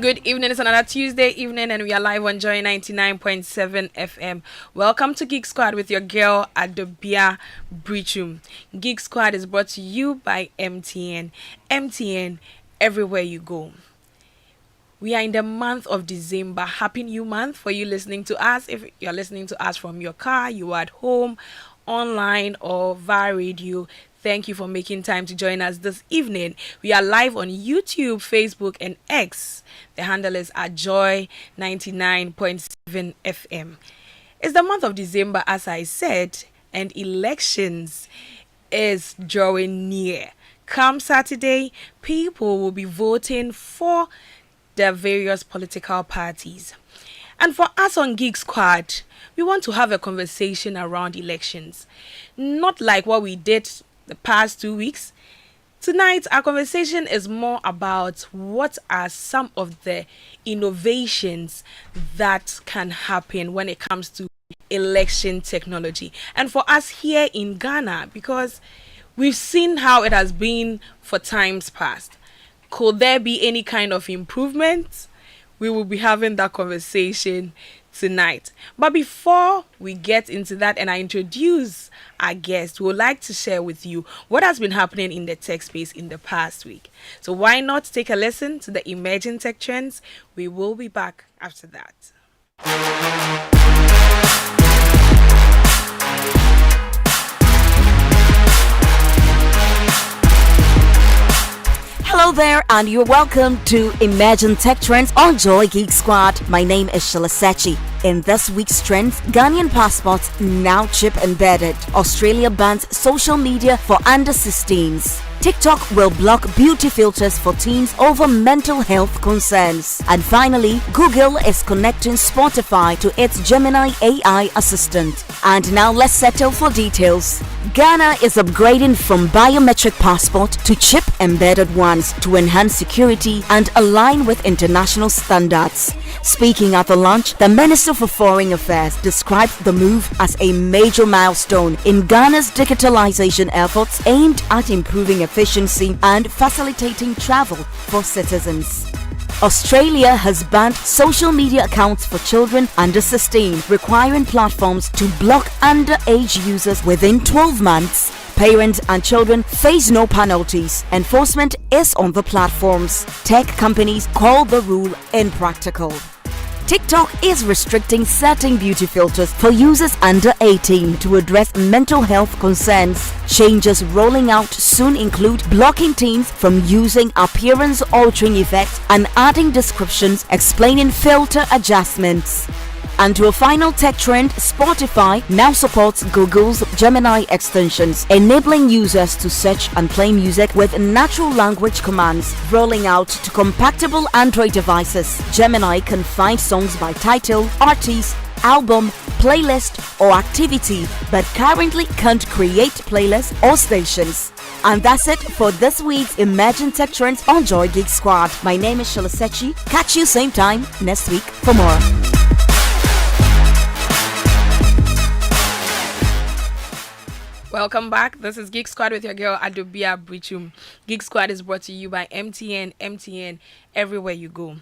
Good evening. It's another Tuesday evening, and we are live on Joy 99.7 FM. Welcome to Geek Squad with your girl Adobea Biritwum. Geek Squad is brought to you by MTN. MTN, everywhere you go. We are in the month of December. Happy New Month for you listening to us. If you're listening to us from your car, you are at home, online, or via radio, thank you for making time to join us this evening. We are live on YouTube, Facebook, and X. The handle is at Joy 99.7 FM. It's the month of December, as I said, and elections is drawing near. Come Saturday, people will be voting for the various political parties. And for us on Geek Squad, we want to have a conversation around elections. Not like what we did the past 2 weeks. Tonight, our conversation is more about what are some of the innovations that can happen when it comes to election technology. And for us here in Ghana, because we've seen how it has been for times past, could there be any kind of improvement? We will be having that conversation tonight. But before we get into that and I introduce our guest, we would like to share with you what has been happening in the tech space in the past week. So why not take a listen to the emerging tech trends? We will be back after that. Hello there, and you're welcome to Imagine Tech Trends on Joy Geek Squad. My name is Shalasechi. In this week's trends, Ghanaian passports now chip embedded. Australia bans social media for under 16s. TikTok will block beauty filters for teens over mental health concerns. And finally, Google is connecting Spotify to its Gemini AI assistant. And now let's settle for details. Ghana is upgrading from biometric passport to chip embedded ones to enhance security and align with international standards. Speaking at the launch, the Minister for Foreign Affairs described the move as a major milestone in Ghana's digitalization efforts aimed at improving efficiency and facilitating travel for citizens. Australia has banned social media accounts for children under 16, requiring platforms to block underage users within 12 months. Parents and children face no penalties. Enforcement is on the platforms. Tech companies call the rule impractical. TikTok is restricting certain beauty filters for users under 18 to address mental health concerns. Changes rolling out soon include blocking teens from using appearance-altering effects and adding descriptions explaining filter adjustments. And to a final tech trend, Spotify now supports Google's Gemini extensions, enabling users to search and play music with natural language commands. Rolling out to compatible Android devices, Gemini can find songs by title, artist, album, playlist, or activity, but currently can't create playlists or stations. And that's it for this week's Imagine Tech Trends on Joy Geek Squad. My name is Shalasechi. Catch you same time next week for more. Welcome back. This is Geek Squad with your girl Adobea Biritwum. Geek Squad is brought to you by MTN. MTN, everywhere you go.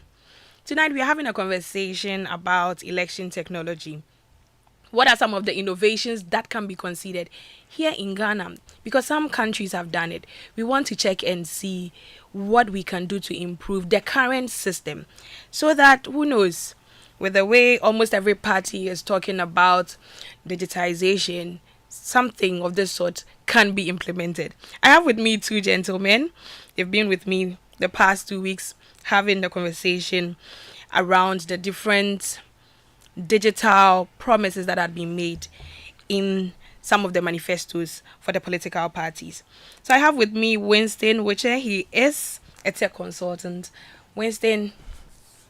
Tonight we are having a conversation about election technology. What are some of the innovations that can be considered here in Ghana? Because some countries have done it. We want to check and see what we can do to improve the current system so that, who knows, with the way almost every party is talking about digitization, something of this sort can be implemented. I have with me two gentlemen. They've been with me the past 2 weeks having the conversation around the different digital promises that had been made in some of the manifestos for the political parties. So I have with me Winston Witcher. He is a tech consultant. Winston,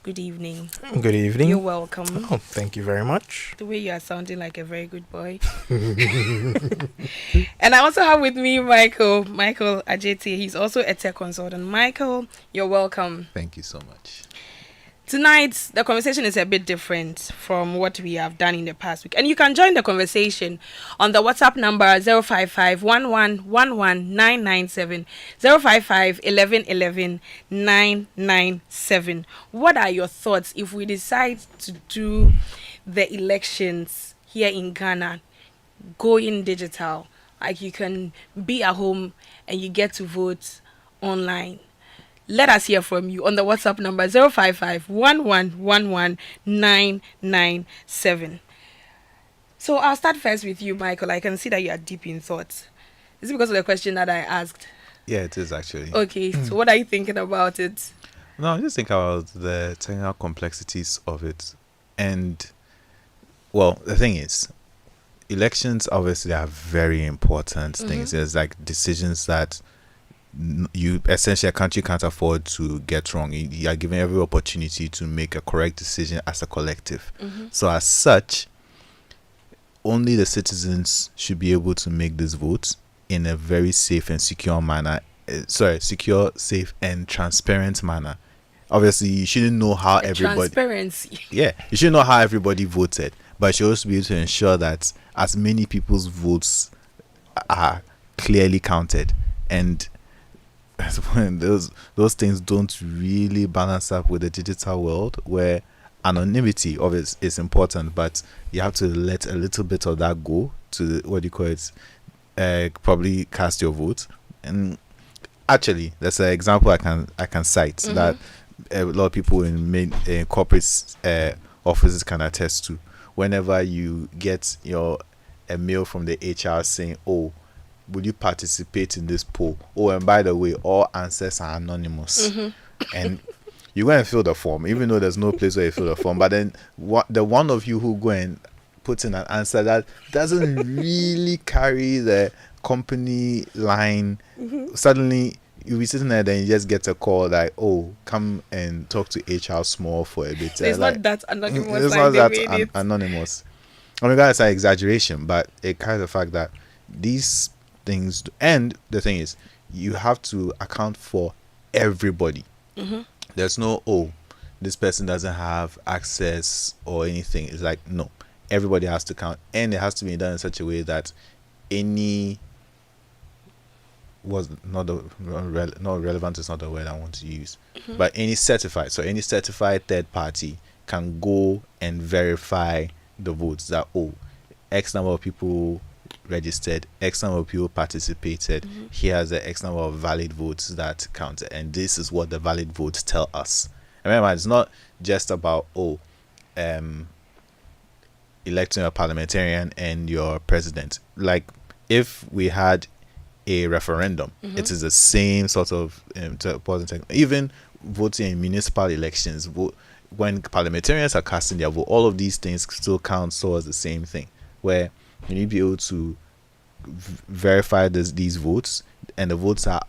good evening. Good evening. You're welcome. Oh, thank you very much. The way you are sounding like a very good boy. And I also have with me Michael Ajeti. He's also a tech consultant. Michael, you're welcome. Thank you so much. Tonight, the conversation is a bit different from what we have done in the past week. And you can join the conversation on the WhatsApp number 055 997 997. What are your thoughts if we decide to do the elections here in Ghana going digital? Like you can be at home and you get to vote online. Let us hear from you on the WhatsApp number 055 So I'll start first with you, Michael. I can see that you are deep in thoughts. Is it because of the question that I asked? Yeah, it is actually. Okay, so what are you thinking about it? No, I just think about the technical complexities of it. And, well, the thing is, elections obviously are very important things. There's like decisions that you essentially a country can't afford to get wrong. You are given every opportunity to make a correct decision as a collective. So as such, only the citizens should be able to make these votes in a very safe and secure manner. Secure, safe and transparent manner. Obviously, you shouldn't know how everybody. Transparency. Yeah, you shouldn't know how everybody voted, but you should also be able to ensure that as many people's votes are clearly counted, and when those things don't really balance up with the digital world, where anonymity obviously is important, but you have to let a little bit of that go to probably cast your vote. And actually, that's an example I can cite that a lot of people in corporate offices can attest to. Whenever you get a mail from the HR saying, "Oh, will you participate in this poll? Oh, and by the way, all answers are anonymous." And you go and fill the form, even though there's no place where you fill the form. But then the one of you who go and put in an answer that doesn't really carry the company line, suddenly you'll be sitting there, then you just get a call like, "Oh, come and talk to HR small for a bit." It's not that anonymous. It's not that anonymous. I mean, that's an exaggeration, but it carries the fact that these things, and the thing is, you have to account for everybody. There's no, "Oh, this person doesn't have access or anything." It's like, no, everybody has to count, and it has to be done in such a way that any was not relevant is not the word I want to use, but any certified third party can go and verify the votes that, "Oh, X number of people registered, X number of people participated, here's the X number of valid votes that counted, and this is what the valid votes tell us." And remember, it's not just about electing a parliamentarian and your president. Like, if we had a referendum, it is the same sort of even voting in municipal elections. When parliamentarians are casting their vote, all of these things still count towards the same thing, where you need to be able to verify these votes, and the votes are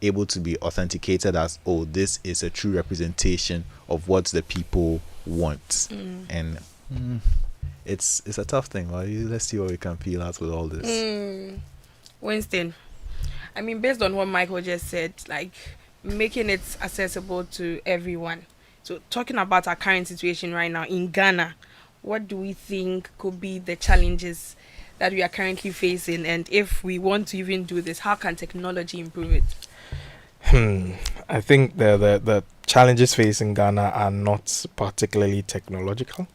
able to be authenticated as, "Oh, this is a true representation of what the people want." And it's a tough thing. Well, let's see what we can peel out with all this. Winston, I mean, based on what Michael just said, like making it accessible to everyone. So talking about our current situation right now in Ghana, what do we think could be the challenges that we are currently facing? And if we want to even do this, how can technology improve it? I think the challenges facing Ghana are not particularly technological.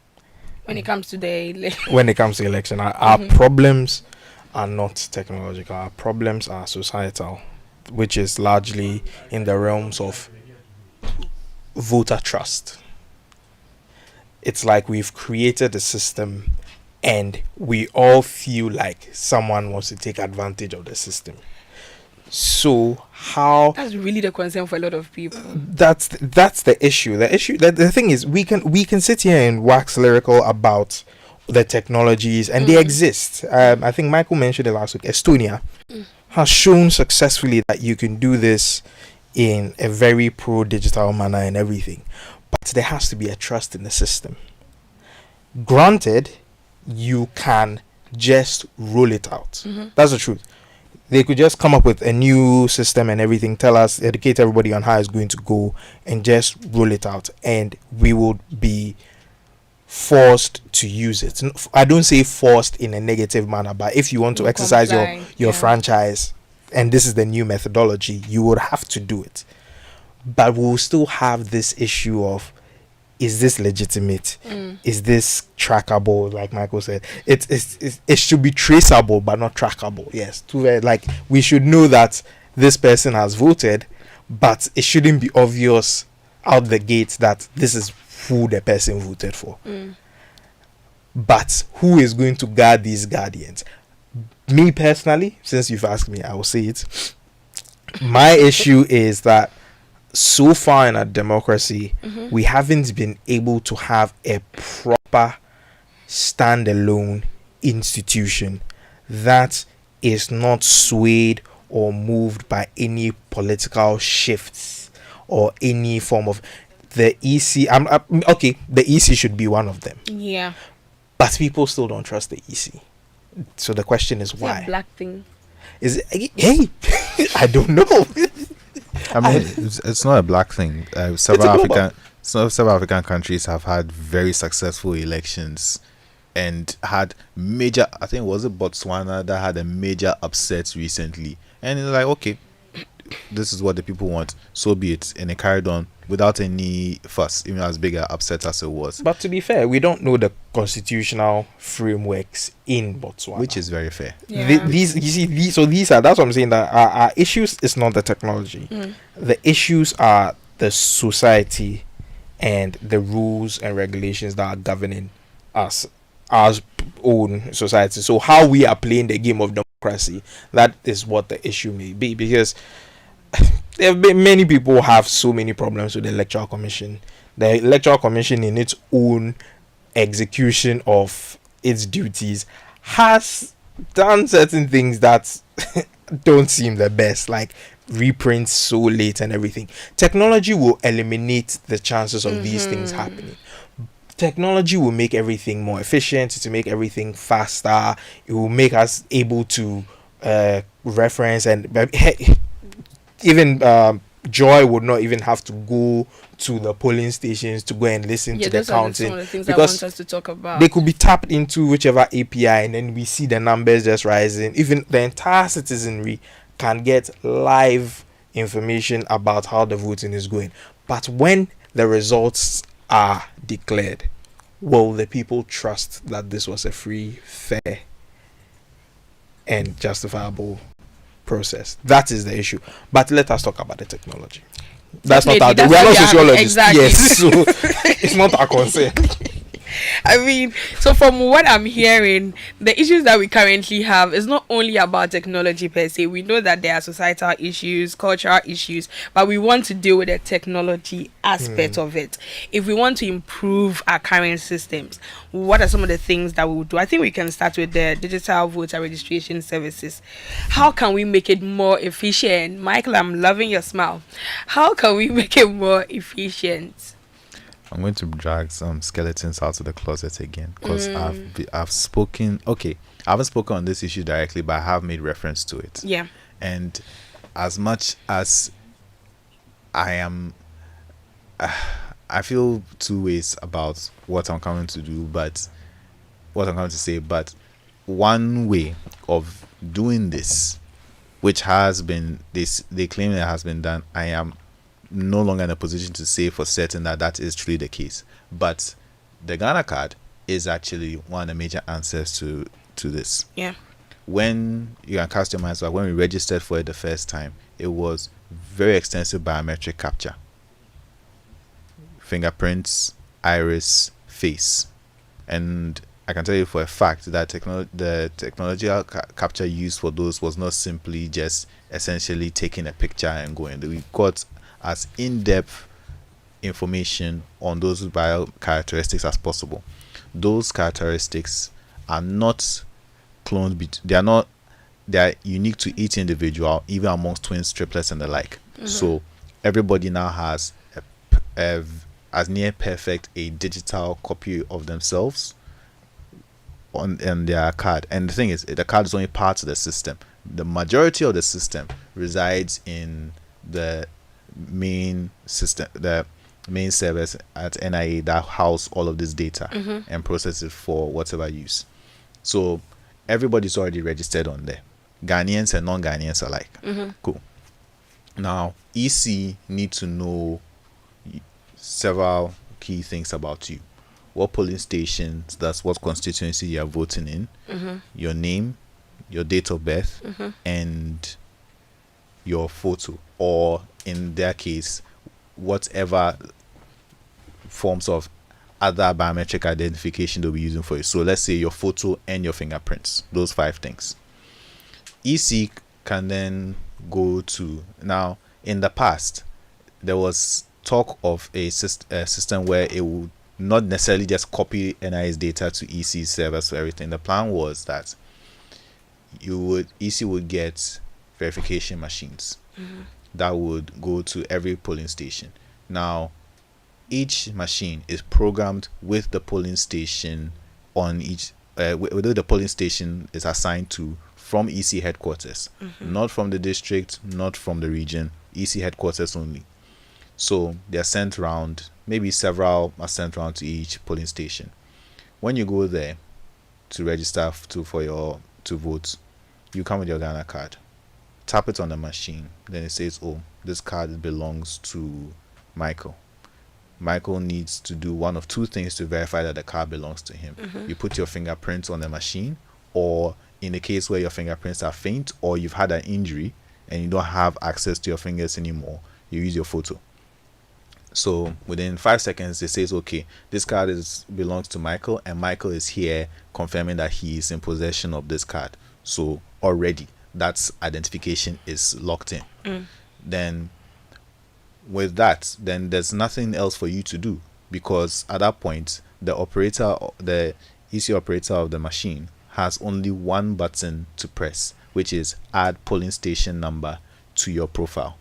When it comes to election, our problems are not technological. Our problems are societal, which is largely in the realms of voter trust. It's like we've created a system and we all feel like someone wants to take advantage of the system. So that's really the concern for a lot of people. That's the issue. The thing is, we can sit here and wax lyrical about the technologies, and they exist. I think Michael mentioned it last week. Estonia has shown successfully that you can do this in a very pro-digital manner and everything, but there has to be a trust in the system. Granted, you can just roll it out. That's the truth. They could just come up with a new system and everything, tell us, educate everybody on how it's going to go, and just roll it out, and we would be forced to use it. I don't say forced in a negative manner, but if you want to exercise your franchise, and this is the new methodology, you would have to do it. But we'll still have this issue of, is this legitimate? Is this trackable? Like Michael said, it should be traceable but not trackable. Yes, like we should know that this person has voted, but it shouldn't be obvious out the gate that this is who the person voted for. But who is going to guard these guardians? Me personally, since you've asked me, I will say it. My issue is that so far in our democracy, we haven't been able to have a proper standalone institution that is not swayed or moved by any political shifts or any form of the EC. Okay, the EC should be one of them. Yeah. But people still don't trust the EC. So the question is why? It's a black thing. Is it? Hey, I don't know. I mean, it's not a black thing. Several African countries have had very successful elections and had major. I think was it Botswana that had a major upset recently, and it's like, okay, this is what the people want, so be it, and it carried on without any fuss, even as big a upset as it was. But to be fair, we don't know the constitutional frameworks in Botswana, which is very fair. Yeah. These are, that's what I'm saying, that our issues is not the technology. The issues are the society and the rules and regulations that are governing us, our own society. So how we are playing the game of democracy, that is what the issue may be, because there have been many people have so many problems with the electoral commission. The electoral commission, in its own execution of its duties, has done certain things that don't seem the best, like reprints so late and everything. Technology will eliminate the chances of these things happening. Technology will make everything more efficient, to make everything faster. It will make us able to reference, and even Joy would not even have to go to the polling stations to go and listen to the counting. Some of the things because I want us to talk about. They could be tapped into whichever API, and then we see the numbers just rising. Even the entire citizenry can get live information about how the voting is going. But when the results are declared, will the people trust that this was a free, fair, and justifiable process? That is the issue. But let us talk about the technology. That's not our. We are not sociologists. Exactly. Yes, so it's not our concern. I mean, so from what I'm hearing, the issues that we currently have is not only about technology per se. We know that there are societal issues, cultural issues, but we want to deal with the technology aspect of it. If we want to improve our current systems, what are some of the things that we would do? I think we can start with the digital voter registration services. How can we make it more efficient? Michael, I'm loving your smile. How can we make it more efficient? I'm going to drag some skeletons out of the closet again, because I've spoken. Okay, I haven't spoken on this issue directly, but I have made reference to it. Yeah. And as much as I am, I feel two ways about what I'm coming to do, but what I'm going to say. But one way of doing this, which has been this, they claim it has been done. I am no longer in a position to say for certain that that is truly the case, but the Ghana card is actually one of the major answers to this. Yeah. When you can cast your minds back, when we registered for it the first time, it was very extensive biometric capture, fingerprints, iris, face, and I can tell you for a fact that the technological capture used for those was not simply just essentially taking a picture and going. We got as in-depth information on those bio characteristics as possible. Those characteristics are not cloned. They are unique to each individual, even amongst twins, triplets, and the like. So everybody now has as near perfect a digital copy of themselves on their card. And the thing is, the card is only part of the system. the majority of the system resides in the main system, the main servers at NIA that house all of this data and process it for whatever use. So everybody's already registered on there, Ghanaians and non-Ghanaians alike. Cool. Now EC need to know several key things about you: what polling stations, that's what constituency you are voting in, your name, your date of birth, and your photo, or in their case, whatever forms of other biometric identification they'll be using for you. So let's say your photo and your fingerprints, those 5 things. EC can then go to, now in the past there was talk of a system where it would not necessarily just copy NIS data to EC servers for everything. The plan was that EC would get verification machines that would go to every polling station. Now each machine is programmed with the polling station on each whether the polling station is assigned to from EC headquarters, not from the district, not from the region, EC headquarters only. So they're sent around, maybe several are sent around to each polling station. When you go there to register to vote, you come with your Ghana card, tap it on the machine, then it says, oh, this card belongs to Michael. Michael needs to do one of 2 things to verify that the card belongs to him. You put your fingerprints on the machine, or in the case where your fingerprints are faint or you've had an injury and you don't have access to your fingers anymore, you use your photo. So within 5 seconds it says, okay, this card belongs to Michael, and Michael is here confirming that he is in possession of this card. So already that's identification is locked in. Then with that, then there's nothing else for you to do, because at that point the EC operator of the machine has only one button to press, which is add polling station number to your profile.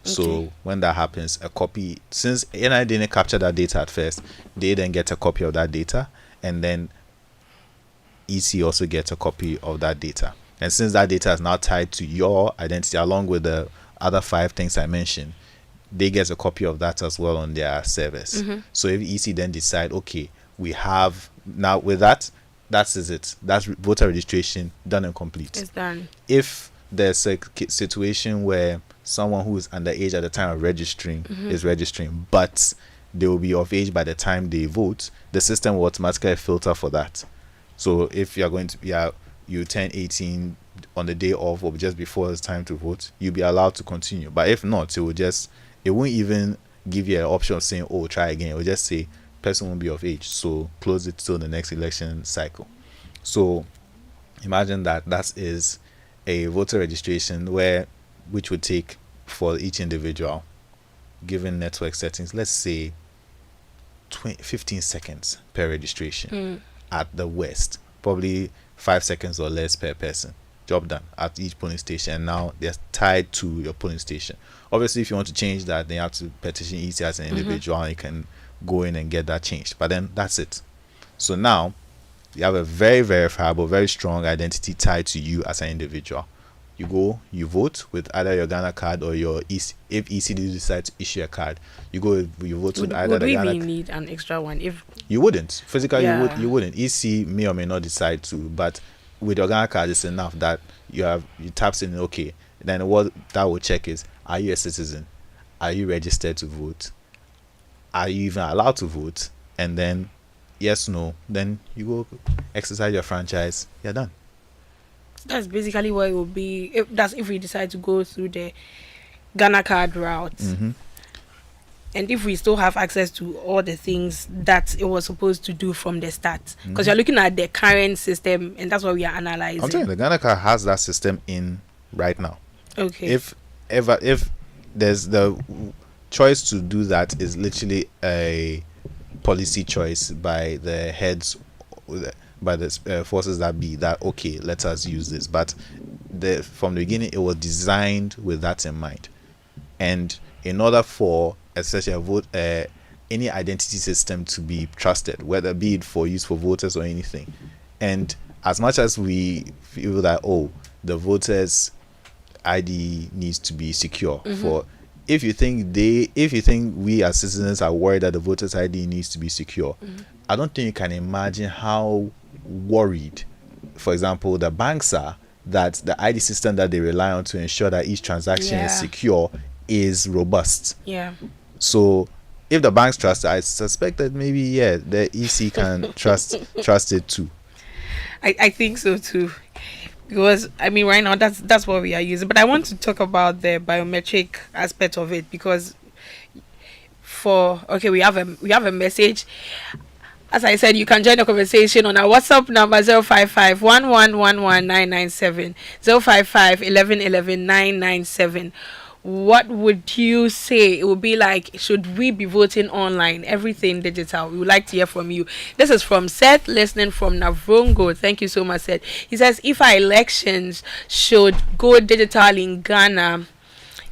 So when that happens, a copy, since NI didn't capture that data at first, they then get a copy of that data, and then EC also gets a copy of that data. And since that data is now tied to your identity along with the other 5 things I mentioned, they get a copy of that as well on their servers. So if EC then decide, okay, we have now with that is it. That's voter registration done and complete. It's done. If there's a situation where someone who is underage at the time of registering is registering, but they will be of age by the time they vote, the system will automatically filter for that. So if you're going to you turn 18 on the day of or just before it's time to vote, you'll be allowed to continue. But if not, it won't even give you an option of saying, oh, try again. It will just say person won't be of age, so close it till the next election cycle. So imagine that is a voter registration which would take for each individual, given network settings, let's say 15 seconds per registration at the worst, probably 5 seconds or less per person. Job done at each polling station, and now they're tied to your polling station. Obviously, if you want to change that, then you have to petition EC as an individual, and you can go in and get that changed. But then that's it. So now you have a very verifiable, very strong identity tied to you as an individual. You go, you vote with either your Ghana card or your EC. If EC decide to issue a card, you vote with either the Ghana. Would we need an extra one? If you wouldn't physically, you wouldn't. EC may or may not decide to, but with your Ghana card, it's enough that you taps in. Okay, then what that will check is: are you a citizen? Are you registered to vote? Are you even allowed to vote? And then yes, no, then you go exercise your franchise. You're done. That's basically what it will be. If we decide to go through the Ghana card route, and if we still have access to all the things that it was supposed to do from the start, because you're looking at the current system, and that's what we are analyzing. I'm telling you, the Ghana card has that system in right now. Okay. If there's the choice to do that, is literally a policy choice by the heads, by the forces that be, that okay, let us use this. But from the beginning, it was designed with that in mind. And in order for especially any identity system to be trusted, whether be it for use for voters or anything, and as much as we feel that the voters ID needs to be secure. For if you think we as citizens are worried that the voters ID needs to be secure, I don't think you can imagine how worried, for example, the banks are that the ID system that they rely on to ensure that each transaction is secure is robust. Yeah. So if the banks trust it, I suspect that maybe the EC can trust it too. I think so too, because I mean right now that's what we are using. But I want to talk about the biometric aspect of it, because we have a message. As I said, you can join the conversation on our WhatsApp number 055 1111997 055 997. What would you say it would be like? Should we be voting online, everything digital? We would like to hear from you. This is from Seth, listening from Navrongo. Thank you so much, Seth. He says, if our elections should go digital in Ghana,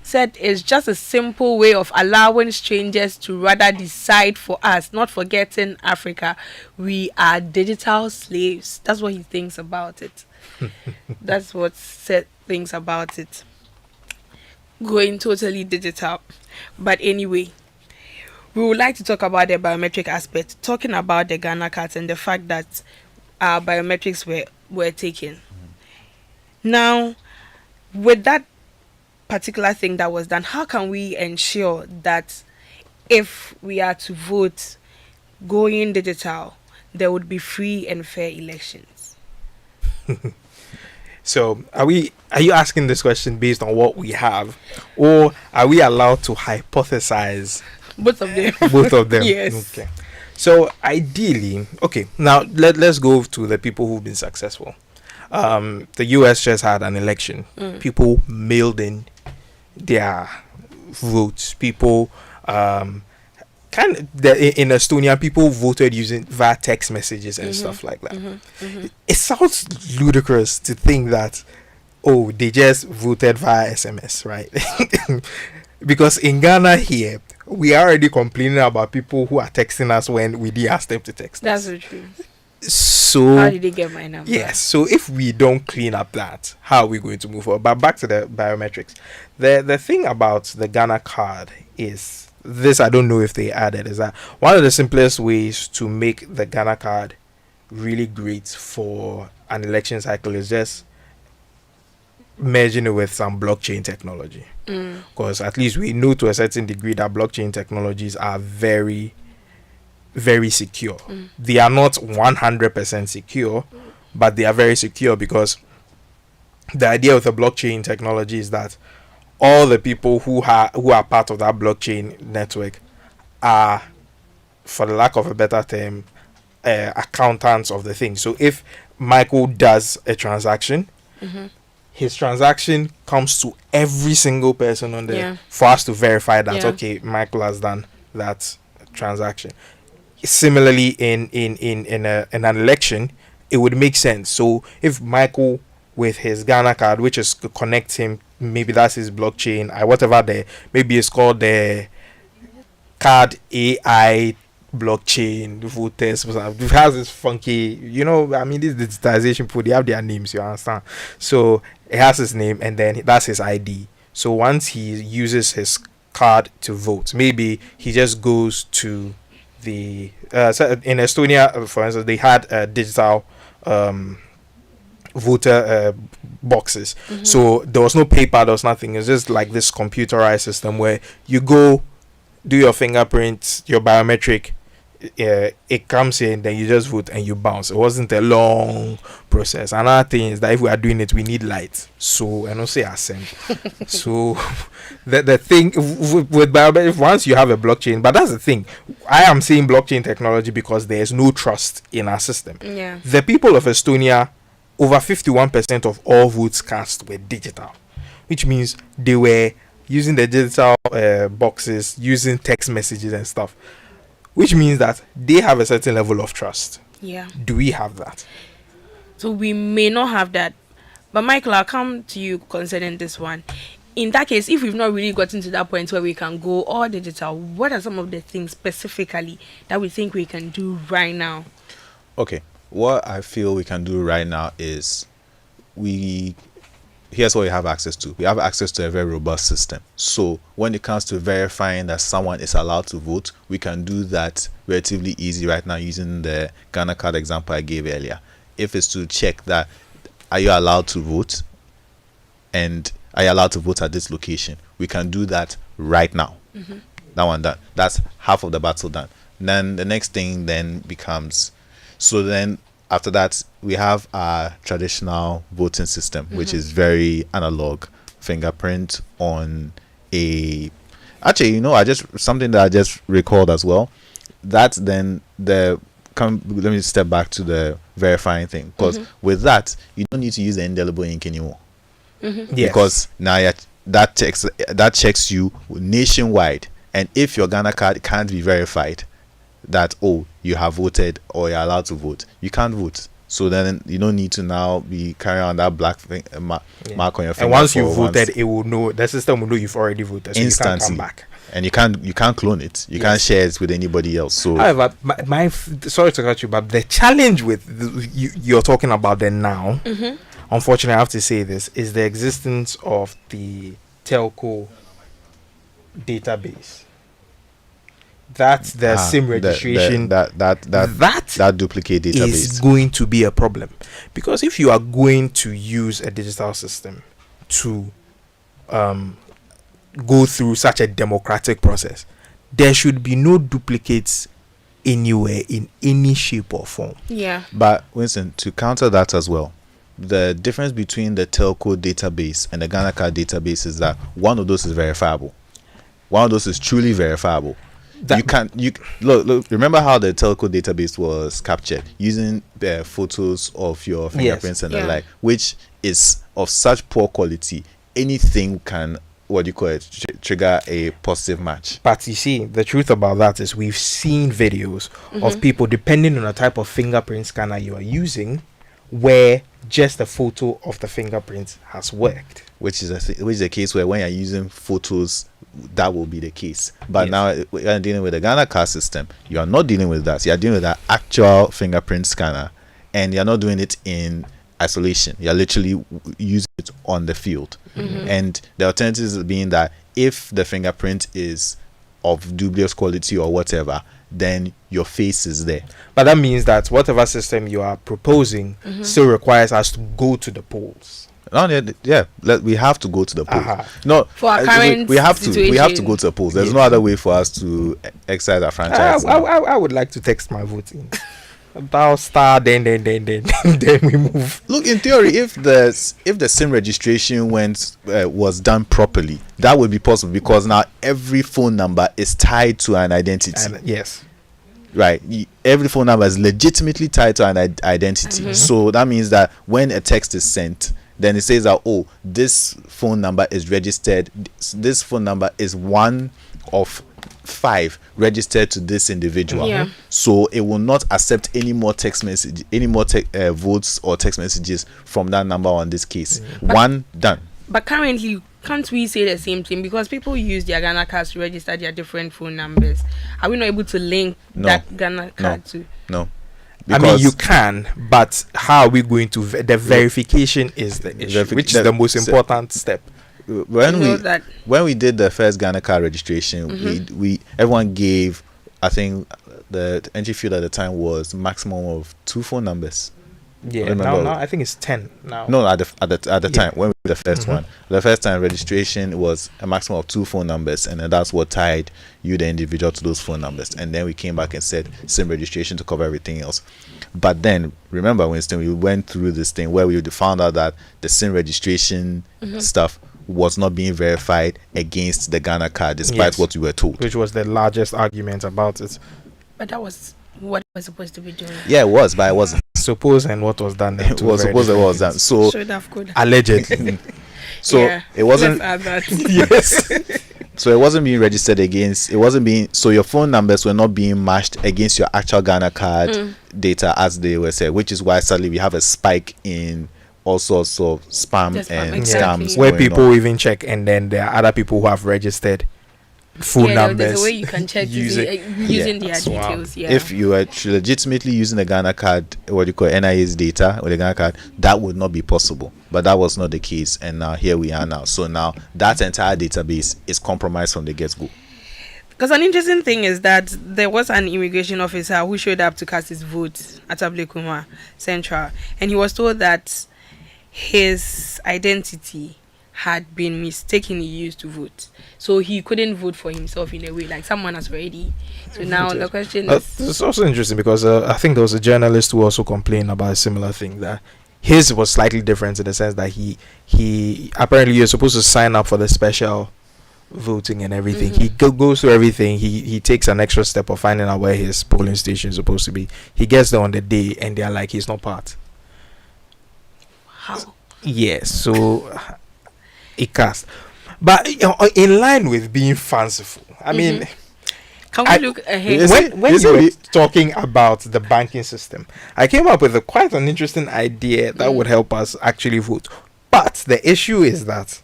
said it's just a simple way of allowing strangers to rather decide for us, not forgetting Africa. We are digital slaves. That's what he thinks about it. That's what Seth thinks about it. Going totally digital. But anyway, we would like to talk about the biometric aspect, talking about the Ghana cards and the fact that our biometrics were taken. Now, with that particular thing that was done, how can we ensure that if we are to vote going digital, there would be free and fair elections? So are you asking this question based on what we have, or are we allowed to hypothesize? Both of them. Both of them. Yes. Okay. So ideally, now let's go to the people who've been successful. The US just had an election. People mailed in their votes. People in Estonia, people voted using via text messages and stuff like that. It sounds ludicrous to think that they just voted via SMS, right? Because in Ghana here, we are already complaining about people who are texting us when we didn't ask them to text us. That's so true. So how did they get my number? Yes. So if we don't clean up that, how are we going to move forward? But back to the biometrics. The thing about the Ghana card is this. I don't know if they added, is that one of the simplest ways to make the Ghana card really great for an election cycle is just merging it with some blockchain technology. Because at least we know to a certain degree that blockchain technologies are very, very secure. They are not 100% secure, but they are very secure, because the idea of the blockchain technology is that all the people who are part of that blockchain network are, for the lack of a better term, accountants of the thing. So if Michael does a transaction, his transaction comes to every single person on there for us to verify that okay, Michael has done that transaction. Similarly, in an election, it would make sense. So if Michael, with his Ghana card, which is to connect him, maybe that's his blockchain, whatever maybe it's called the card AI blockchain voters, it has this funky, I mean, this digitization people, they have their names, you understand? So it has his name, and then that's his ID. So once he uses his card to vote, maybe he just goes to the so in Estonia, for instance, they had digital voter boxes. So there was no paper, there was nothing. It's just like this computerized system where you go, do your fingerprint, your biometric, it comes in, then you just vote and you bounce. It wasn't a long process. Another thing is that if we are doing it, we need light. So I don't say ascend. So the thing with biometric, once you have a blockchain, but that's the thing. I am saying blockchain technology because there is no trust in our system. Yeah. The people of Estonia, over 51% of all votes cast were digital, which means they were using the digital boxes, using text messages and stuff, which means that they have a certain level of trust. Yeah. Do we have that? So we may not have that. But Michael, I'll come to you concerning this one. In that case, if we've not really gotten to that point where we can go all digital, what are some of the things specifically that we think we can do right now? Okay. What I feel we can do right now is we here's what we have access to. We have access to a very robust system. So when it comes to verifying that someone is allowed to vote, we can do that relatively easy right now using the Ghana card example I gave earlier. If it's to check that, are you allowed to vote, and are you allowed to vote at this location, we can do that right now. That one done. That's half of the battle done. Then the next thing then becomes, so then after that we have our traditional voting system, which is very analog, fingerprint on a, actually, I just, something that I just recalled as well, that then let me step back to the verifying thing, because with that you don't need to use the indelible ink anymore. Yes. Because now that checks you nationwide, and if your Ghana card can't be verified that, oh, you have voted or you're allowed to vote, you can't vote. So then you don't need to now be carrying on that black mark on your finger. And once you voted, it will know, the system will know you've already voted, so instantly. you can't come back. And you can't clone it. You can't share it with anybody else. So, however, sorry to cut you, but the challenge with you're talking about there now, unfortunately, I have to say this, is the existence of the telco database. That's the SIM registration. That duplicate database is going to be a problem, because if you are going to use a digital system to go through such a democratic process, there should be no duplicates anywhere in any shape or form. Yeah. But Winston, to counter that as well, the difference between the telco database and the Ghana card database is that one of those is verifiable. One of those is truly verifiable. Look, remember how the telco database was captured using photos of your fingerprints and the like, which is of such poor quality, anything can, trigger a positive match. But you see, the truth about that is we've seen videos of people, depending on the type of fingerprint scanner you are using, where just a photo of the fingerprint has worked. Which is a case where when you're using photos, that will be the case. But now you're dealing with the Ghana card system. You are not dealing with that. You are dealing with an actual fingerprint scanner, and you're not doing it in isolation. You're literally using it on the field. And the alternatives being that if the fingerprint is of dubious quality or whatever, then your face is there. But that means that whatever system you are proposing still requires us to go to the polls. We have to go to the polls. No, for our current we have to go to the polls. There's no other way for us to exercise our franchise. I would like to text my voting. About star, then we move. Look, in theory, if the SIM registration was done properly, that would be possible, because now every phone number is tied to an identity. Yes. Right, every phone number is legitimately tied to an identity. So that means that when a text is sent, then it says that, oh, this phone number is registered. This phone number is one of 5 registered to this individual. So it will not accept any more text message, votes or text messages from that number on this case. One done. But currently, can't we say the same thing? Because people use their Ghana cards to register their different phone numbers. Are we not able to link that Ghana card to? No. I mean, you can, but how are we going to? The verification is the issue, which is the most important step. When we did the first Ghana card registration, we everyone gave, I think the entry field at the time was maximum of 2 phone numbers. Yeah, now I think it's 10 now. No, at the time when we did the first one, the first time registration was a maximum of 2 phone numbers, and then that's what tied you, the individual, to those phone numbers. And then we came back and said SIM registration to cover everything else. But then remember, Winston, we went through this thing where we found out that the SIM registration stuff was not being verified against the Ghana card, despite what we were told, which was the largest argument about it. But that was what was supposed to be doing. Yeah, it was, but it wasn't. Suppose and what was done. It was supposed it was done. So allegedly. So it wasn't. Yes. So it wasn't being registered against. It wasn't being. So your phone numbers were not being matched against your actual Ghana card data, as they were said, which is why suddenly we have a spike in all sorts of spam and scams, where people even check, and then there are other people who have registered phone numbers. There's a way you can check using their So, details. Yeah. if you are legitimately using the Ghana card, what you call NIA's data or the Ghana card, that would not be possible. But that was not the case, and now here we are now. So now that entire database is compromised from the get-go. Because an interesting thing is that there was an immigration officer who showed up to cast his vote at Ablekuma Central, and he was told that his identity had been mistakenly used to vote, so he couldn't vote for himself in a way, like someone has already. So now the question is, it's also interesting because I think there was a journalist who also complained about a similar thing, that his was slightly different in the sense that he apparently you're supposed to sign up for the special voting and everything. He goes through everything. He takes an extra step of finding out where his polling station is supposed to be. He gets there on the day and they're like, he's not part. how? Yes, so it cast. But in line with being fanciful, I mean, Can we look ahead? Yes. when you were talking about the banking system, I came up with quite an interesting idea that would help us actually vote. But the issue is that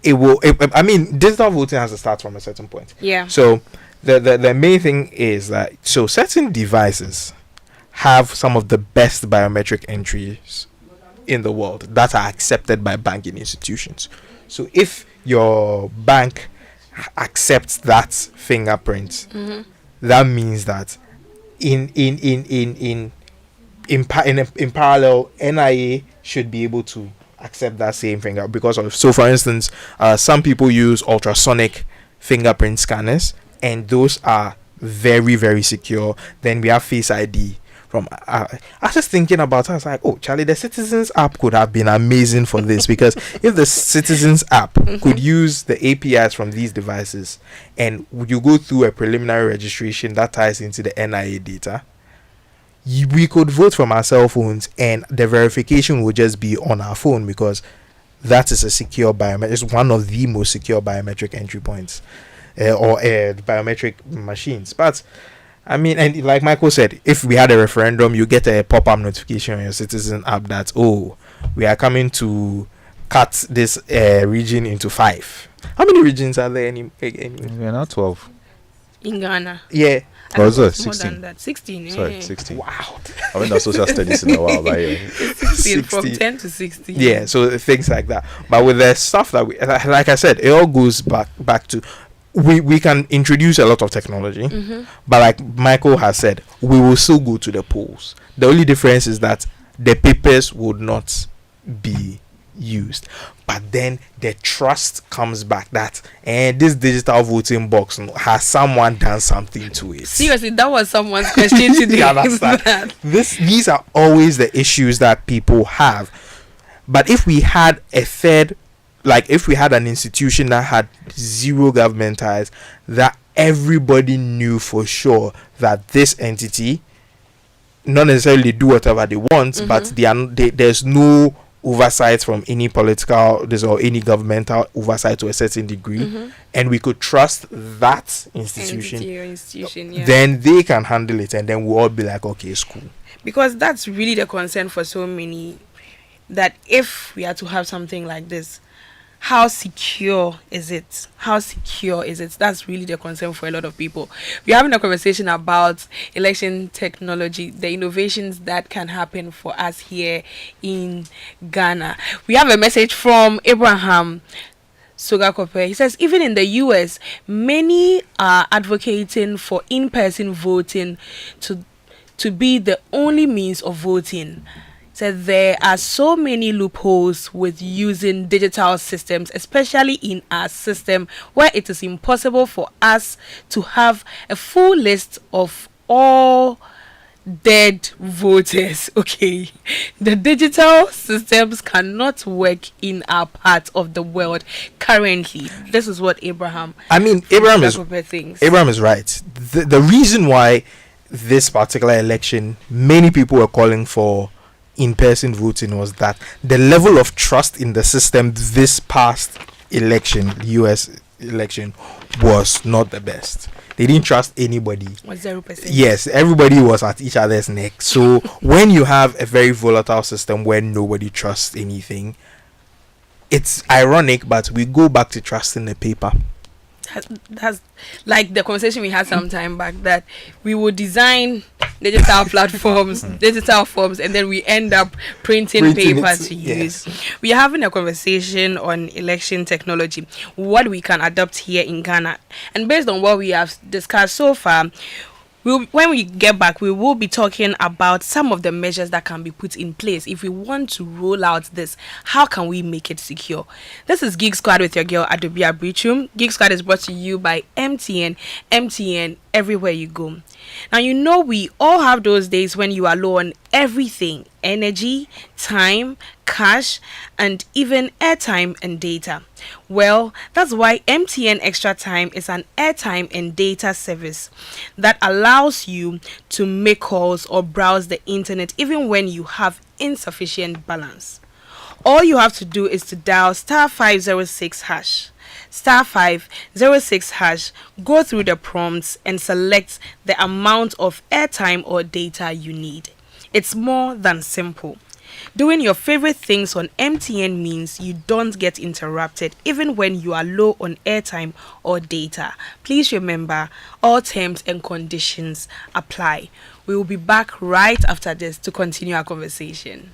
I mean, digital voting has to start from a certain point. Yeah. So the main thing is that certain devices have some of the best biometric entries in the world that are accepted by banking institutions. So if your bank accepts that fingerprint, that means that in parallel, NIA should be able to accept that same finger because of. So for instance, some people use ultrasonic fingerprint scanners, and those are very, very secure. Then we have Face ID. I was just thinking about it. I was like, oh, Charlie, the Citizens app could have been amazing for this, because if the Citizens app could use the APIs from these devices and you go through a preliminary registration that ties into the NIA data, we could vote from our cell phones and the verification would just be on our phone, because that is a secure biometric. It's one of the most secure biometric entry points or biometric machines. But I mean, and like Michael said, if we had a referendum, you get a pop-up notification on your Citizen app that, oh, we are coming to cut this region into 5. How many regions are there anyway? We're not 12. In Ghana. Yeah. I Was think it it's more 16? than that. 16. Sorry, yeah. 16. Wow. I went to social studies in a while, but yeah. 16 from 16. 10 to 16. Yeah, so things like that. But with the stuff that we, like I said, it all goes back to, we can introduce a lot of technology, but like Michael has said, we will still go to the polls. The only difference is that the papers would not be used. But then the trust comes back that this digital voting box, has someone done something to it? Seriously, that was someone's question today. You understand? These are always the issues that people have. But if we had a third, like if we had an institution that had zero government ties, that everybody knew for sure that this entity not necessarily do whatever they want, but there's no oversight from any political or any governmental oversight to a certain degree, and we could trust that institution, Yeah. then they can handle it, and then we'll all be like, okay, it's cool. Because that's really the concern for so many, that if we are to have something like this, how secure is it? That's really the concern for a lot of people. We're having a conversation about election technology, the innovations that can happen for us here in Ghana. We have a message from Abraham Sogakope. He says, even in the US, many are advocating for in-person voting to be the only means of voting. Said there are so many loopholes with using digital systems, especially in our system where it is impossible for us to have a full list of all dead voters. Okay, the digital systems cannot work in our part of the world currently. This is what Abraham thinks. Abraham is right. The reason why this particular election, many people were calling for in-person voting, was that the level of trust in the system this past election, US election, was not the best. They didn't trust anybody. Was 0%. Yes, everybody was at each other's neck. So when you have a very volatile system where nobody trusts anything, it's ironic, but we go back to trusting the paper. That's like the conversation we had some time back, that we would design digital platforms, digital forms, and then we end up printing paper to use. We are having a conversation on election technology, what we can adopt here in Ghana. And based on what we have discussed so far, when we get back, we will be talking about some of the measures that can be put in place if we want to roll out this. How can we make it secure? This is Geek Squad with your girl Adobea Biritwum. Geek Squad is brought to you by MTN. MTN, everywhere you go. Now, you know, we all have those days when you are low on everything: energy, time, cash, and even airtime and data. Well, that's why MTN Extra Time is an airtime and data service that allows you to make calls or browse the internet even when you have insufficient balance. All you have to do is to dial star 506 hash. Star 506 hash, go through the prompts and select the amount of airtime or data you need. It's more than simple. Doing your favorite things on MTN means you don't get interrupted even when you are low on airtime or data. Please remember, all terms and conditions apply. We will be back right after this to continue our conversation.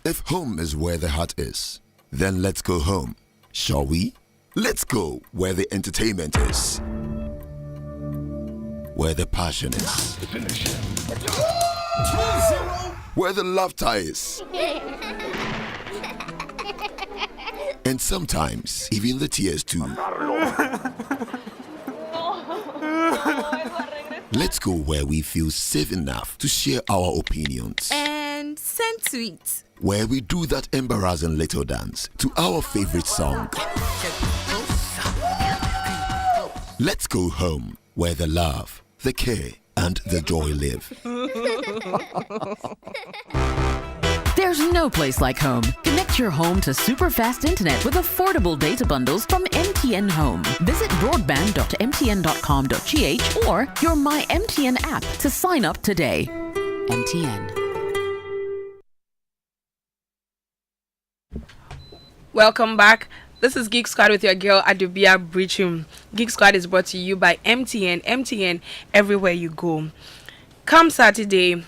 If home is where the heart is, then let's go home. Shall we? Let's go where the entertainment is, where the passion is, where the laughter is, and sometimes even the tears too. Let's go where we feel safe enough to share our opinions and send tweets, where we do that embarrassing little dance to our favorite song. Let's go home where the love, the care, and the joy live. There's no place like home. Connect your home to super fast internet with affordable data bundles from MTN Home. Visit broadband.mtn.com.gh or your My MTN app to sign up today. MTN. Welcome back. This is Geek Squad with your girl Adobea Biritwum. Geek Squad is brought to you by MTN. MTN, everywhere you go. Come Saturday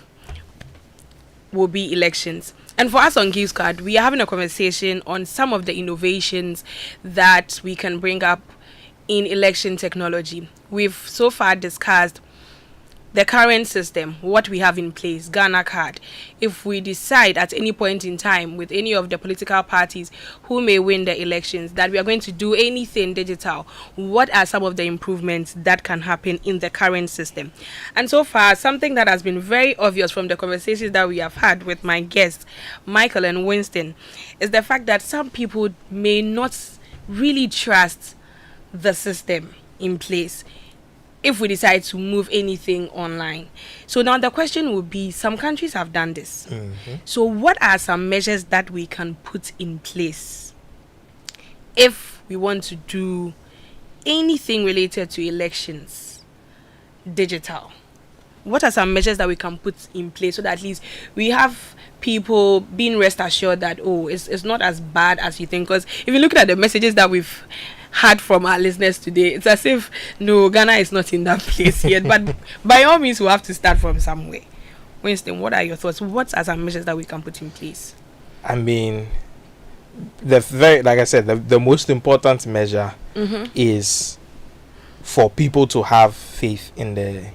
will be elections. And for us on Geek Squad, we are having a conversation on some of the innovations that we can bring up in election technology. We've so far discussed the current system, what we have in place, Ghana card. If we decide at any point in time with any of the political parties who may win the elections that we are going to do anything digital, what are some of the improvements that can happen in the current system? And so far, something that has been very obvious from the conversations that we have had with my guests, Michael and Winston, is the fact that some people may not really trust the system in place if we decide to move anything online. So now the question would be, some countries have done this. So what are some measures that we can put in place if we want to do anything related to elections digital? What are some measures that we can put in place so that at least we have people being rest assured that, oh, it's not as bad as you think? Because if you look at the messages that we've had from our listeners today, it's as if no, Ghana is not in that place yet. But by all means, we'll have to start from somewhere. Winston, what are your thoughts? What are some measures that we can put in place? I mean, like I said, the most important measure is for people to have faith in the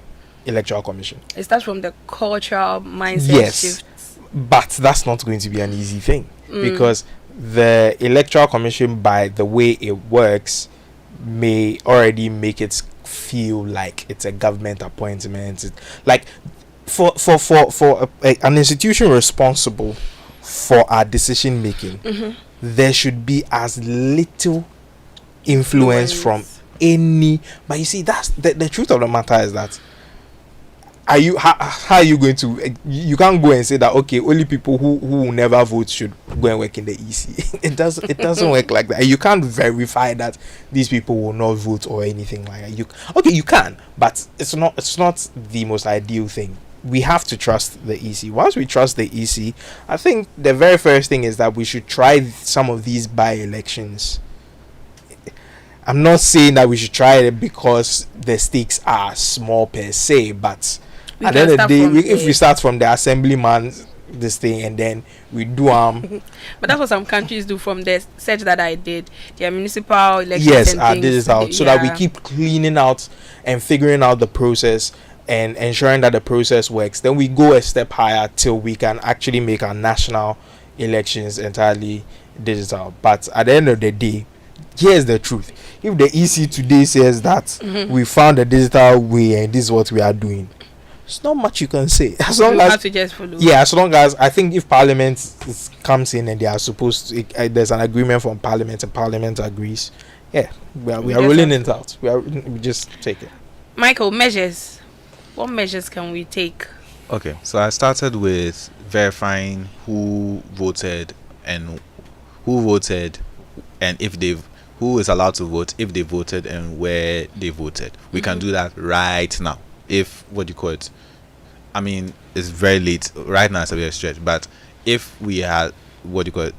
Electoral Commission. It starts from the cultural mindset shift. But that's not going to be an easy thing because the Electoral Commission, by the way it works, may already make it feel like it's a government appointment. Like for an institution responsible for our decision making, there should be as little influence from any. But you see, that's the truth of the matter is that how are you going to, you can't go and say that okay, only people who will never vote should go and work in the EC. it doesn't work like that. You can't verify that these people will not vote or anything like that. You can, but it's not the most ideal thing. We have to trust the EC. Once we trust the EC, I think the very first thing is that we should try some of these by-elections. I'm not saying that we should try it because the stakes are small per se, but We at the can end of the start day, from if we there. start from the assemblyman, this thing, and then we do But that's what some countries do from the search that I did. Their municipal elections yes, and our things, digital, so that we yeah. keep cleaning out and figuring out the process and ensuring that the process works. Then we go a step higher till we can actually make our national elections entirely digital. But at the end of the day, here's the truth: if the EC today says that we found a digital way and this is what we are doing, it's not much you can say. As long You have as to just follow. yeah, as long as I think if Parliament comes in and they are supposed to, there's an agreement from Parliament and Parliament agrees. Yeah, we are just rolling have it out. We just take it. Michael, measures. What measures can we take? Okay, so I started with verifying who voted and if they've who is allowed to vote, if they voted and where they voted. We can do that right now. If what do you call it? I mean, it's very late right now. It's a bit of a stretch, but if we had what do you call it,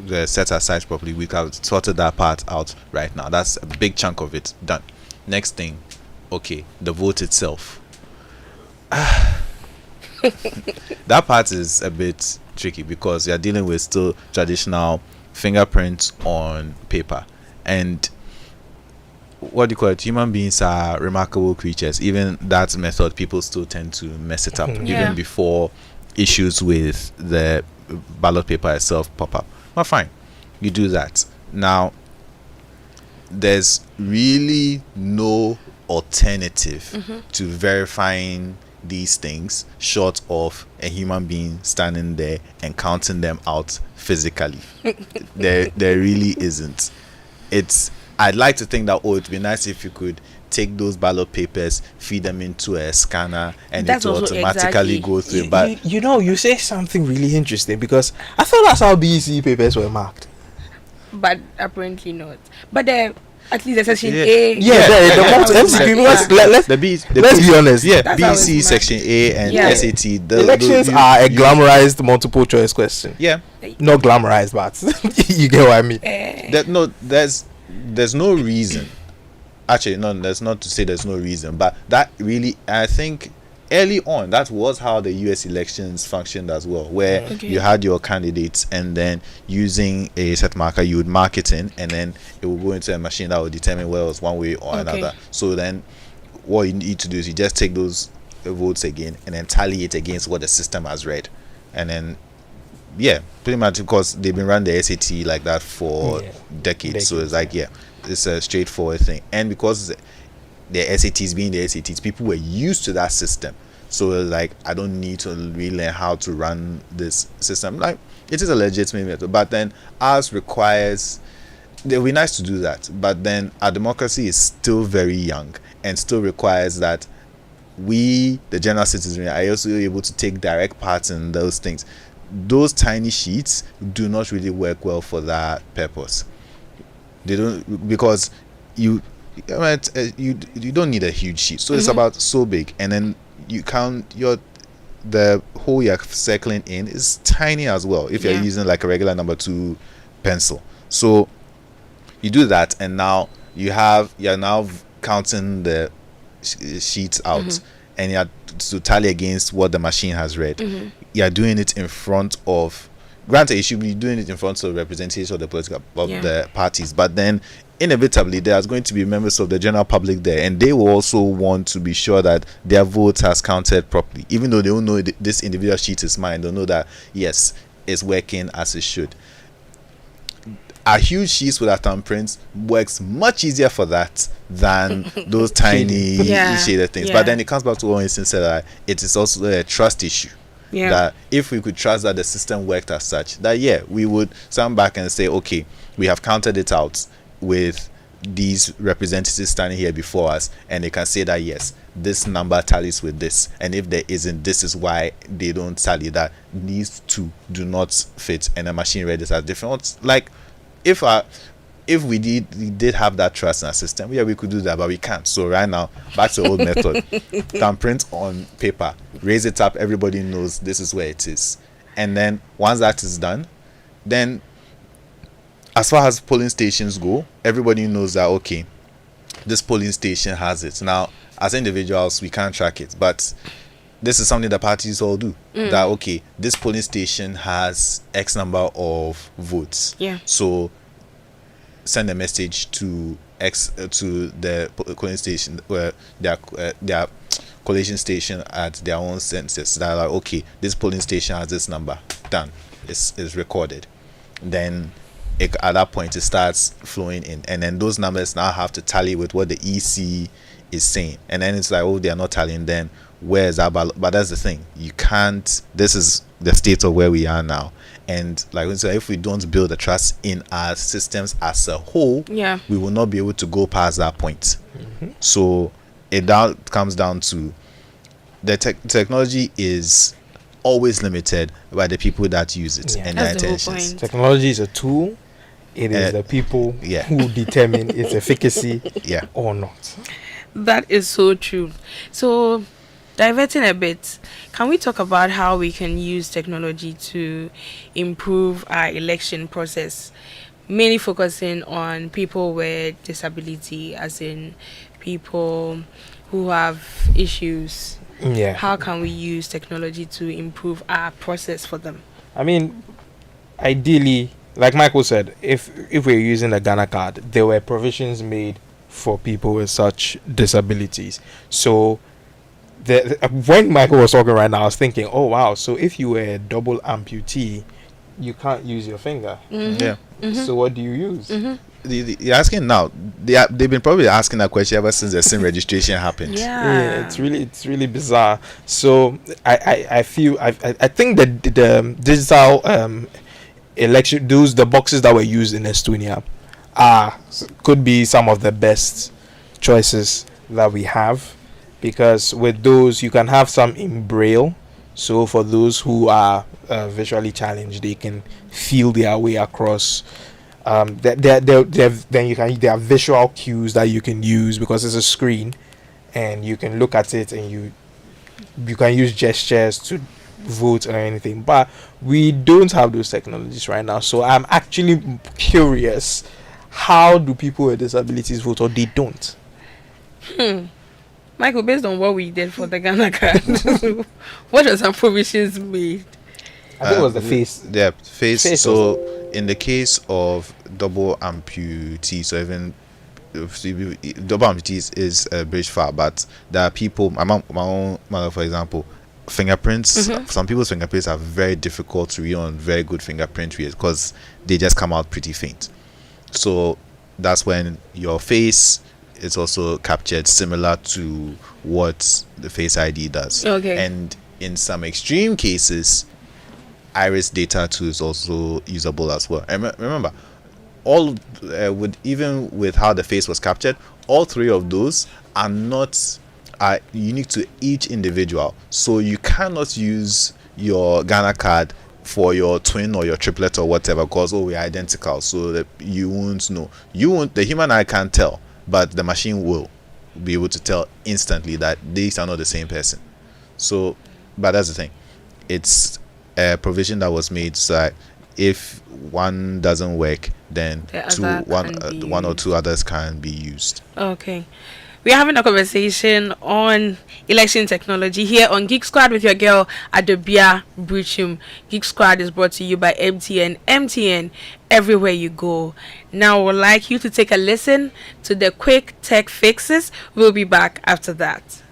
the set aside properly, we could have sorted that part out right now. That's a big chunk of it done. Next thing, okay, the vote itself. That part is a bit tricky because you're dealing with still traditional fingerprints on paper, and what do you call it, human beings are remarkable creatures. Even that method, people still tend to mess it up Yeah. even before issues with the ballot paper itself pop up. But fine, you do that. Now there's really no alternative to verifying these things short of a human being standing there and counting them out physically. there really isn't. I'd like to think that it'd be nice if you could take those ballot papers, feed them into a scanner, and That's it will also automatically exactly. go through. But You say something really interesting because I thought that's how BEC papers were marked. But apparently not. But at least the section Yeah. A. The multi Yeah. MCQ, Yeah. because let's be honest. yeah, That's how BC it's section A and Yeah. SAT. Elections are a glamorized multiple choice question. Yeah. Not glamorized, but you get what I mean. There's no reason. Actually, no, that's not to say there's no reason, but that really, I think, early on, that was how the US elections functioned as well, where you had your candidates and then using a set marker, you would mark it in, and then it will go into a machine that will determine whether it was one way or another. So then, what you need to do is you just take those votes again and then tally it against what the system has read, and then yeah, pretty much because they've been running the SAT like that for decades. So it's like it's a straightforward thing, and because the SATs being the SATs, people were used to that system. So it's like, I don't need to really learn how to run this system. Like, it is a legitimate method, but then ours requires. It would be nice to do that, but then our democracy is still very young and still requires that we, the general citizenry, are also able to take direct part in those things. Those tiny sheets do not really work well for that purpose. They don't, because you don't need a huge sheet. So it's about so big, and then you count the hole you're circling in is tiny as well if you're using like a regular number 2 pencil. So you do that, and now you're now counting the sheets out, and you have to tally against what the machine has read. You're doing it in front of, granted, you should be doing it in front of representation of the political the parties, but then inevitably there's going to be members of the general public there, and they will also want to be sure that their vote has counted properly, even though they don't know this individual sheet is mine. They'll know that yes, it's working as it should. A huge sheets with a thumbprint works much easier for that than those tiny shaded things. But then it comes back to what Winston said, that it is also a trust issue. That if we could trust that the system worked as such, that we would stand back and say, okay, we have counted it out with these representatives standing here before us, and they can say that yes, this number tallies with this, and if there isn't, this is why they don't tally, that these two do not fit, and the machine read it as different. Like, if we did have that trust in our system, we could do that, but we can't. So right now, back to the old method. Can print on paper, raise it up, everybody knows this is where it is, and then once that is done, then as far as polling stations go, everybody knows that okay, this polling station has it. Now, as individuals, we can't track it, but this is something that parties all do. That okay, this polling station has X number of votes. Yeah. So send a message to X to the polling station where their collation station at their own census. That like okay, this polling station has this number. Done. It's recorded. Then at that point it starts flowing in, and then those numbers now have to tally with what the EC is saying, and then it's like, oh, they are not tallying, then where is that ballot? But that's the thing, you can't, this is the state of where we are now, and like we said, if we don't build the trust in our systems as a whole, we will not be able to go past that point. So it comes down to the technology is always limited by the people that use it and their That's the whole intentions. point. Technology is a tool. It is the people who determine its efficacy or not. That is so true. So, diverting a bit, can we talk about how we can use technology to improve our election process? Mainly focusing on people with disability, as in people who have issues. Yeah. How can we use technology to improve our process for them? I mean, ideally, like Michael said, if we're using the Ghana card, there were provisions made for people with such disabilities. So when Michael was talking right now, I was thinking, oh wow, so if you were a double amputee, you can't use your finger. So what do you use? You're asking now. They've been probably asking that question ever since the SIM registration happened. Yeah, it's really bizarre. So I feel I think that the digital election, the boxes that were used in Estonia could be some of the best choices that we have, because with those you can have some in braille, so for those who are visually challenged, they can feel their way across. Then there are visual cues that you can use, because it's a screen and you can look at it, and you can use gestures to vote or anything, but we don't have those technologies right now. So I'm actually curious, how do people with disabilities vote, or they don't? Michael, based on what we did for the Ghana card, what are some provisions made? I think it was the face. Yeah, face. So also. In the case of double amputees, so even double amputees is a bridge far, but there are people, my own mother, for example, fingerprints, some people's fingerprints are very difficult to read on very good fingerprint readers, because they just come out pretty faint. So that's when your face is also captured similar to what the Face ID does. Okay. And in some extreme cases, iris data too is also usable as well. And remember, all even with how the face was captured, all three of those are unique to each individual. So you cannot use your Ghana card for your twin or your triplet or whatever, because we're identical, so that you won't know. The human eye can't tell, but the machine will be able to tell instantly that these are not the same person. So, but that's the thing, it's a provision that was made so that if one doesn't work, then one or two others can be used. Okay. We're having a conversation on election technology here on Geek Squad with your girl Adobea Biritwum. Geek Squad is brought to you by MTN. MTN, everywhere you go. Now, we'd like you to take a listen to the quick tech fixes. We'll be back after that.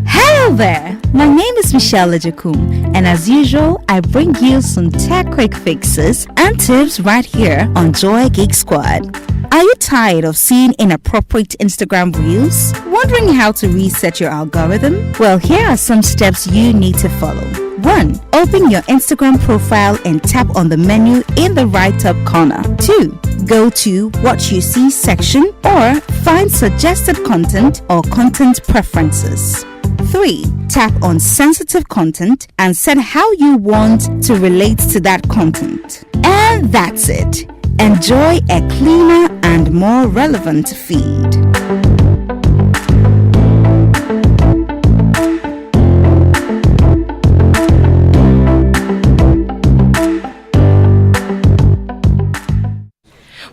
Hello there. My name is Michelle Ejekum, and as usual, I bring you some tech quick fixes and tips right here on Joy Geek Squad. Are you tired of seeing inappropriate Instagram reels? Wondering how to reset your algorithm? Well, here are some steps you need to follow. 1. Open your Instagram profile and tap on the menu in the right top corner. 2. Go to What You See section or find suggested content or content preferences. 3. Tap on sensitive content and set how you want to relate to that content. And that's it. Enjoy a cleaner and more relevant feed.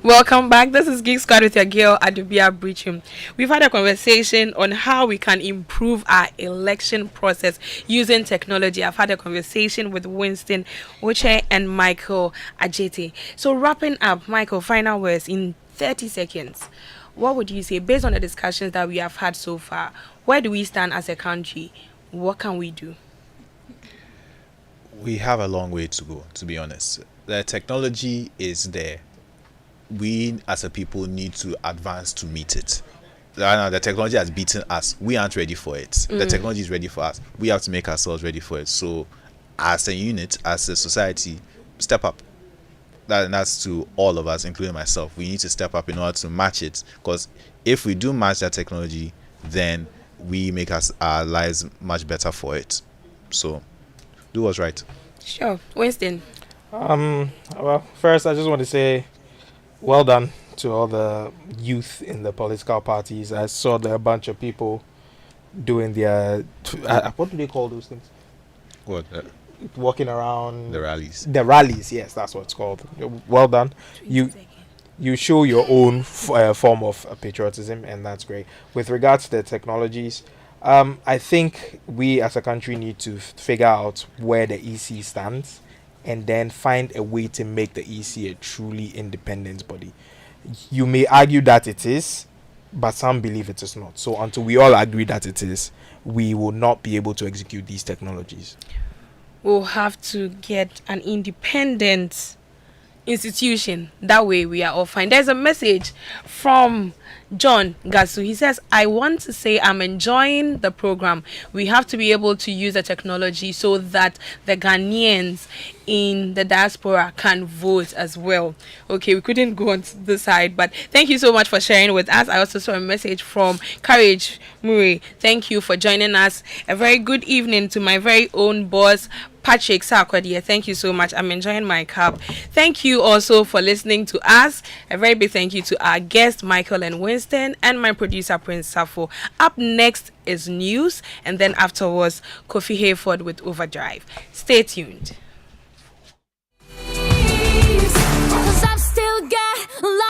Welcome back. This is Geek Squad with your girl Adobea Biritwum. We've had a conversation on how we can improve our election process using technology. I've had a conversation with Winston Oche and Michael Ajete. So wrapping up, Michael, final words in 30 seconds. What would you say based on the discussions that we have had so far? Where do we stand as a country? What can we do? We have a long way to go, to be honest. The technology is there. We as a people need to advance to meet it. The technology has beaten us. We aren't ready for it. The technology is ready for us. We have to make ourselves ready for it. So as a unit, as a society, step up. That's to all of us, including myself. We need to step up in order to match it, because if we do match that technology, then we make our lives much better for it. So do what's right. Sure. Winston. Well, first I just want to say well done to all the youth in the political parties. I saw there a bunch of people doing their what do they call those things? What? Walking around The rallies. The rallies, yes, that's what it's called. Well done. You show your own form of patriotism, and that's great. With regards to the technologies, I think we as a country need to figure out where the EC stands, and then find a way to make the EC a truly independent body. You may argue that it is, but some believe it is not. So until we all agree that it is, we will not be able to execute these technologies. We'll have to get an independent institution. That way we are all fine. There's a message from John Gasu. He says, I want to say I'm enjoying the program. We have to be able to use the technology so that the Ghanaians in the diaspora can vote as well. Okay, we couldn't go on to the side, but thank you so much for sharing with us. I also saw a message from Courage Murray. Thank you for joining us. A very good evening to my very own boss, Patrick Sarkodie. Thank you so much. I'm enjoying my cup. Thank you also for listening to us. A very big thank you to our guests, Michael and Winston, and my producer, Prince Safo. Up next is news, and then afterwards, Kofi Hayford with Overdrive. Stay tuned.